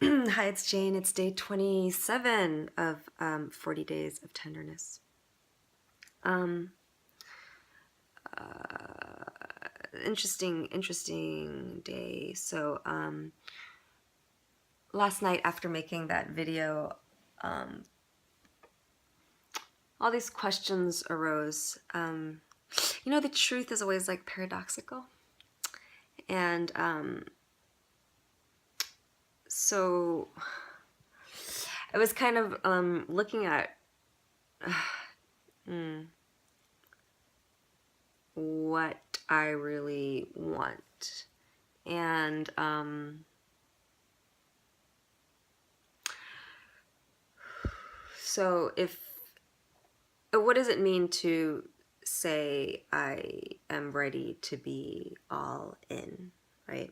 Hi, it's Jane. It's day 27 of 40 Days of Tenderness. Um, uh, interesting day. So, last night after making that video, um, all these questions arose. The truth is always like paradoxical. And so I was kind of looking at what I really want. And so what does it mean to say I am ready to be all in, right?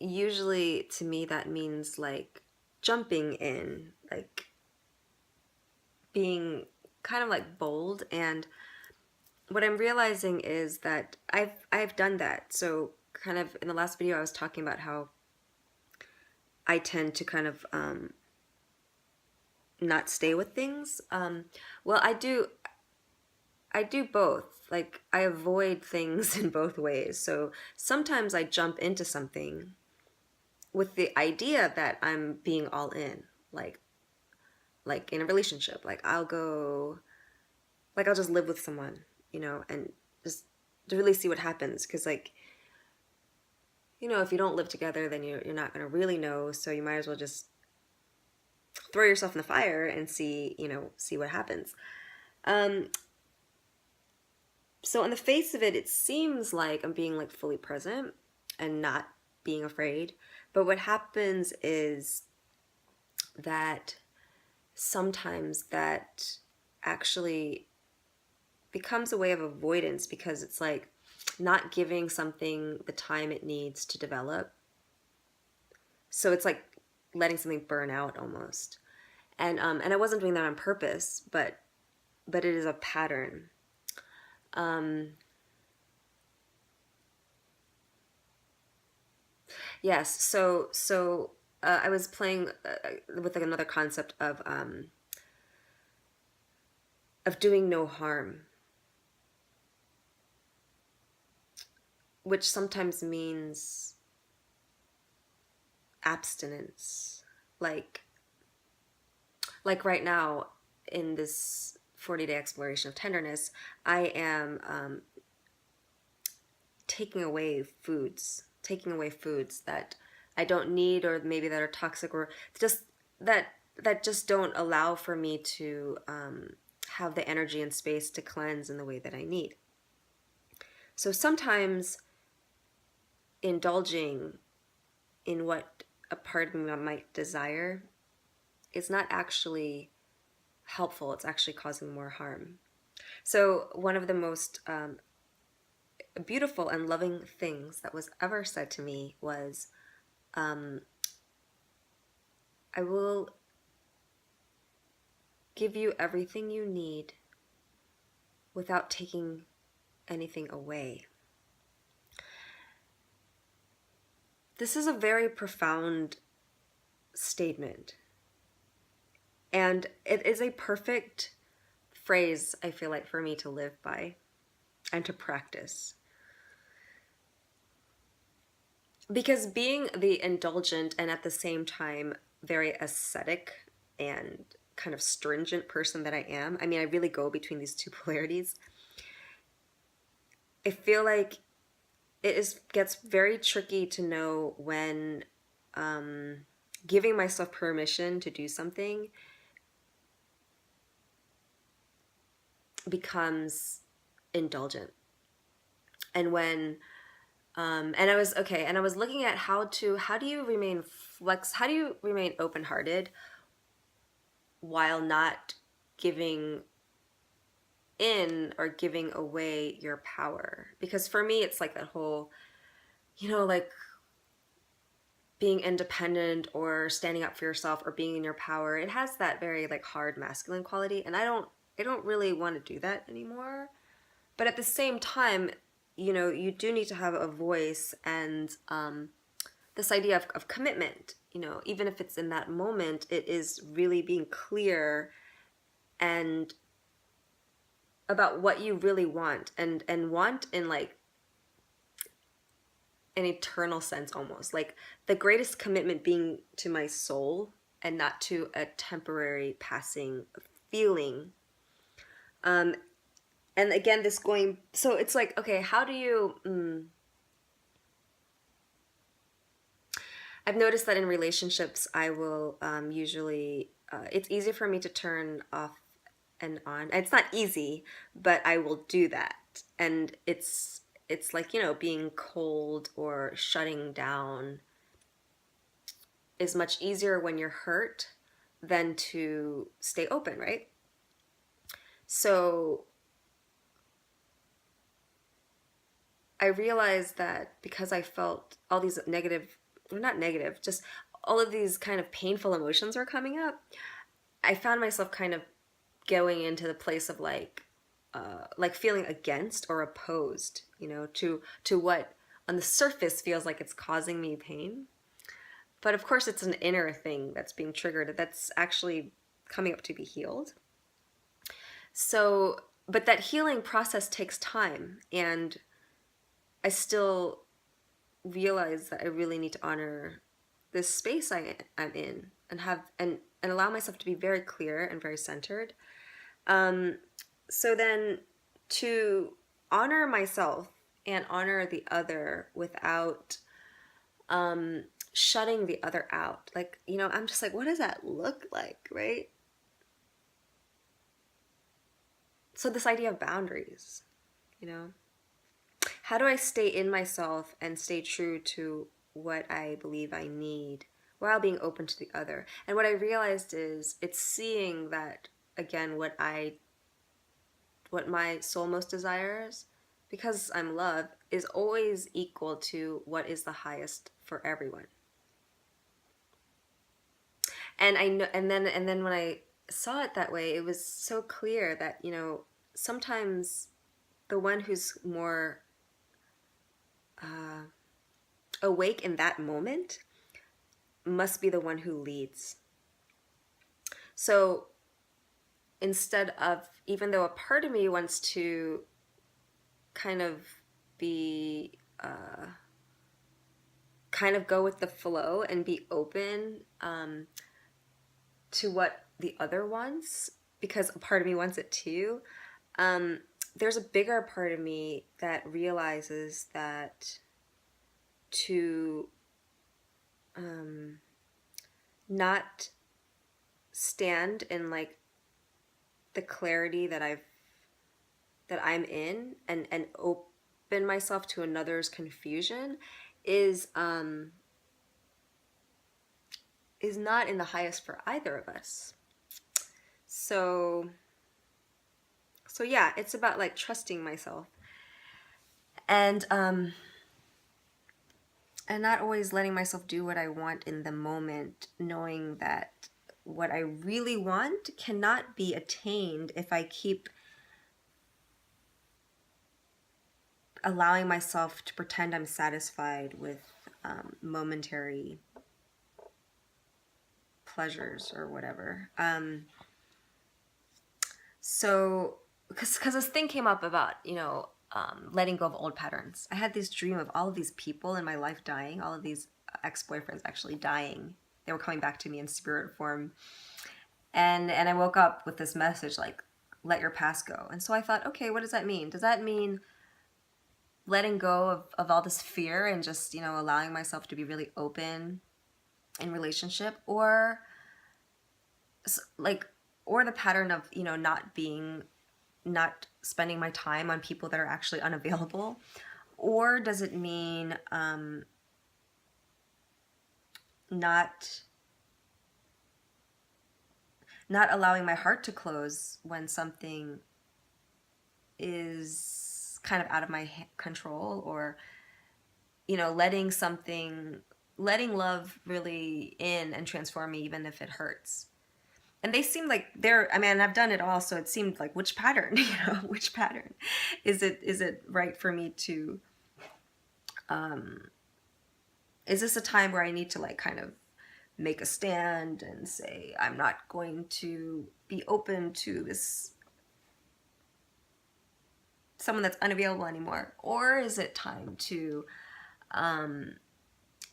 Usually to me that means like jumping in, like being kind of like bold. And what I'm realizing is that I've done that. So kind of in the last video I was talking about how I tend to kind of not stay with things. Well, I do both. Like I avoid things in both ways. So sometimes I jump into something with the idea that I'm being all in, like in a relationship. Like I'll just live with someone, and just to really see what happens. Because like, if you don't live together, then you're not gonna really know. So you might as well just throw yourself in the fire and see what happens. So on the face of it, it seems like I'm being like fully present and not being afraid. But what happens is that sometimes that actually becomes a way of avoidance, because it's like not giving something the time it needs to develop. So it's like letting something burn out almost. And I wasn't doing that on purpose, but it is a pattern. Yes. So I was playing with like another concept of doing no harm, which sometimes means abstinence. Like right now in this 40-day exploration of tenderness, I am taking away foods that I don't need, or maybe that are toxic, or just that just don't allow for me to have the energy and space to cleanse in the way that I need. So sometimes indulging in what a part of me might desire is not actually helpful. It's actually causing more harm. So one of the most beautiful and loving things that was ever said to me was, I will give you everything you need without taking anything away. This is a very profound statement, and it is a perfect phrase, I feel like, for me to live by and to practice. Because being the indulgent and at the same time very ascetic and kind of stringent person that I am, I mean, I really go between these two polarities. I feel like gets very tricky to know when giving myself permission to do something becomes indulgent, and when and I was looking at how do you remain open-hearted while not giving in or giving away your power. Because for me it's like that whole, like being independent or standing up for yourself or being in your power, it has that very like hard masculine quality, and I don't really want to do that anymore. But at the same time, you do need to have a voice, and this idea of commitment, even if it's in that moment, it is really being clear and about what you really want, and want in like an eternal sense, almost like the greatest commitment being to my soul and not to a temporary passing feeling. um and again, this going, so it's like, okay, how do you I've noticed that in relationships, I will usually, it's easy for me to turn off and on. It's not easy, but I will do that. And it's like, being cold or shutting down is much easier when you're hurt than to stay open, right? So I realized that because I felt all these negative, well, not negative, just all of these kind of painful emotions were coming up, I found myself kind of going into the place of like feeling against or opposed, to what on the surface feels like it's causing me pain. But of course, it's an inner thing that's being triggered that's actually coming up to be healed. So, but that healing process takes time, and I still realize that I really need to honor this space I'm in, and allow myself to be very clear and very centered. So then, to honor myself and honor the other without shutting the other out. Like, I'm just like, what does that look like, right? So this idea of boundaries, how do I stay in myself and stay true to what I believe I need while being open to the other? And what I realized is it's seeing that, again, what my soul most desires, because I'm love, is always equal to what is the highest for everyone. And I know, and then when I saw it that way, it was so clear that, sometimes the one who's more awake in that moment must be the one who leads. So instead of, even though a part of me wants to kind of be, kind of go with the flow and be open to what the other wants, because a part of me wants it too, there's a bigger part of me that realizes that to not stand in like the clarity that I'm in, and open myself to another's confusion is not in the highest for either of us. So yeah, it's about like trusting myself and not always letting myself do what I want in the moment, knowing that what I really want cannot be attained if I keep allowing myself to pretend I'm satisfied with momentary pleasures or whatever. So, because this thing came up about, letting go of old patterns. I had this dream of all of these people in my life dying, all of these ex-boyfriends actually dying. They were coming back to me in spirit form. And I woke up with this message like, let your past go. And so I thought, okay, what does that mean? Does that mean letting go of all this fear and just, allowing myself to be really open in relationship, or the pattern of, not spending my time on people that are actually unavailable? Or does it mean not allowing my heart to close when something is kind of out of my control, or letting love really in and transform me even if it hurts? And they seem like I've done it all, so it seemed like, which pattern, which pattern is it right for me to Is this a time where I need to like kind of make a stand and say, I'm not going to be open to this someone that's unavailable anymore? Or is it time to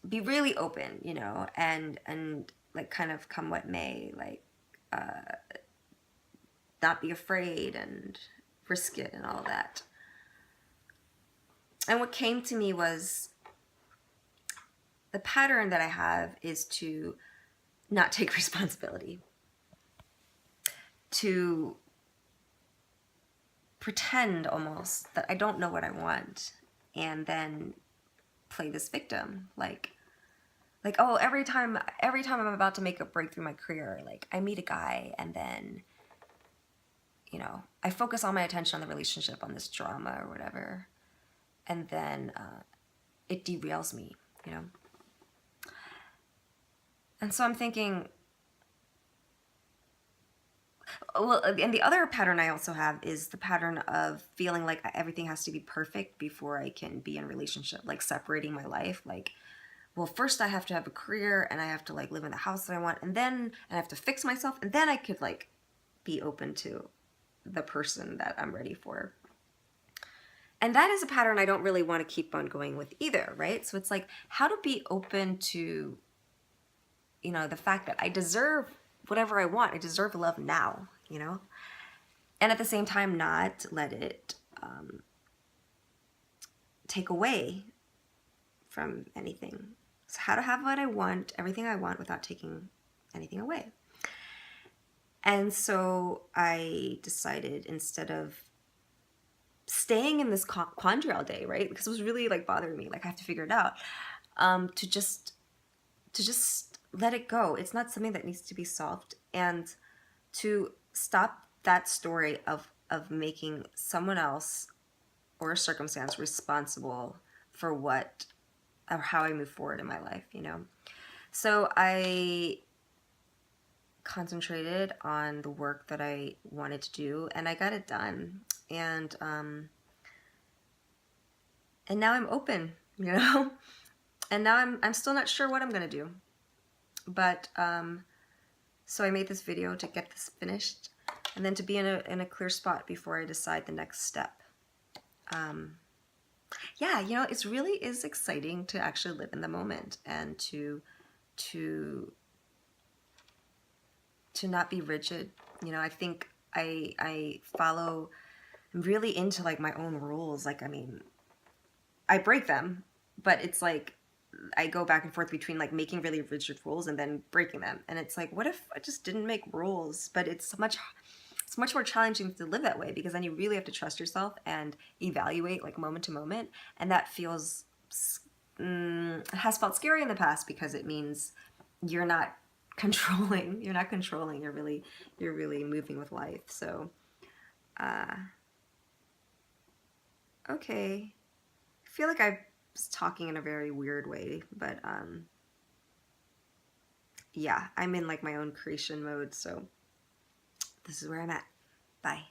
be really open, you know, and like kind of come what may, like not be afraid and risk it and all that. And what came to me was the pattern that I have is to not take responsibility, to pretend almost that I don't know what I want, and then play this victim, like oh, every time I'm about to make a breakthrough in my career, like I meet a guy and then, you know, I focus all my attention on the relationship, on this drama or whatever, and then it derails me, you know. And so I'm thinking, well, and the other pattern I also have is the pattern of feeling like everything has to be perfect before I can be in a relationship, like separating my life. Like, well, first I have to have a career and I have to like live in the house that I want, and then I have to fix myself, and then I could like be open to the person that I'm ready for. And that is a pattern I don't really want to keep on going with either, right? So it's like how to be open to, you know, the fact that I deserve whatever I want. I deserve love now, you know? And at the same time, not let it take away from anything. So how to have what I want, everything I want, without taking anything away. And so I decided, instead of staying in this quandary all day, right? Because it was really like bothering me, like I have to figure it out, to just let it go. It's not something that needs to be solved, and to stop that story of making someone else or a circumstance responsible for what or how I move forward in my life, you know. So I concentrated on the work that I wanted to do, and I got it done. And now I'm open, you know. And now I'm still not sure what I'm gonna do, but so I made this video to get this finished, and then to be in a clear spot before I decide the next step. Yeah, you know, it really is exciting to actually live in the moment, and to not be rigid. You know, I think I'm really into like my own rules. Like, I mean, I break them, but it's like I go back and forth between like making really rigid rules and then breaking them. And it's like, what if I just didn't make rules? But it's much more challenging to live that way, because then you really have to trust yourself and evaluate like moment to moment. And that feels, has felt scary in the past, because it means you're not controlling. You're not controlling. You're really moving with life. So, okay. I feel like I was talking in a very weird way, but yeah, I'm in like my own creation mode, so this is where I'm at. Bye.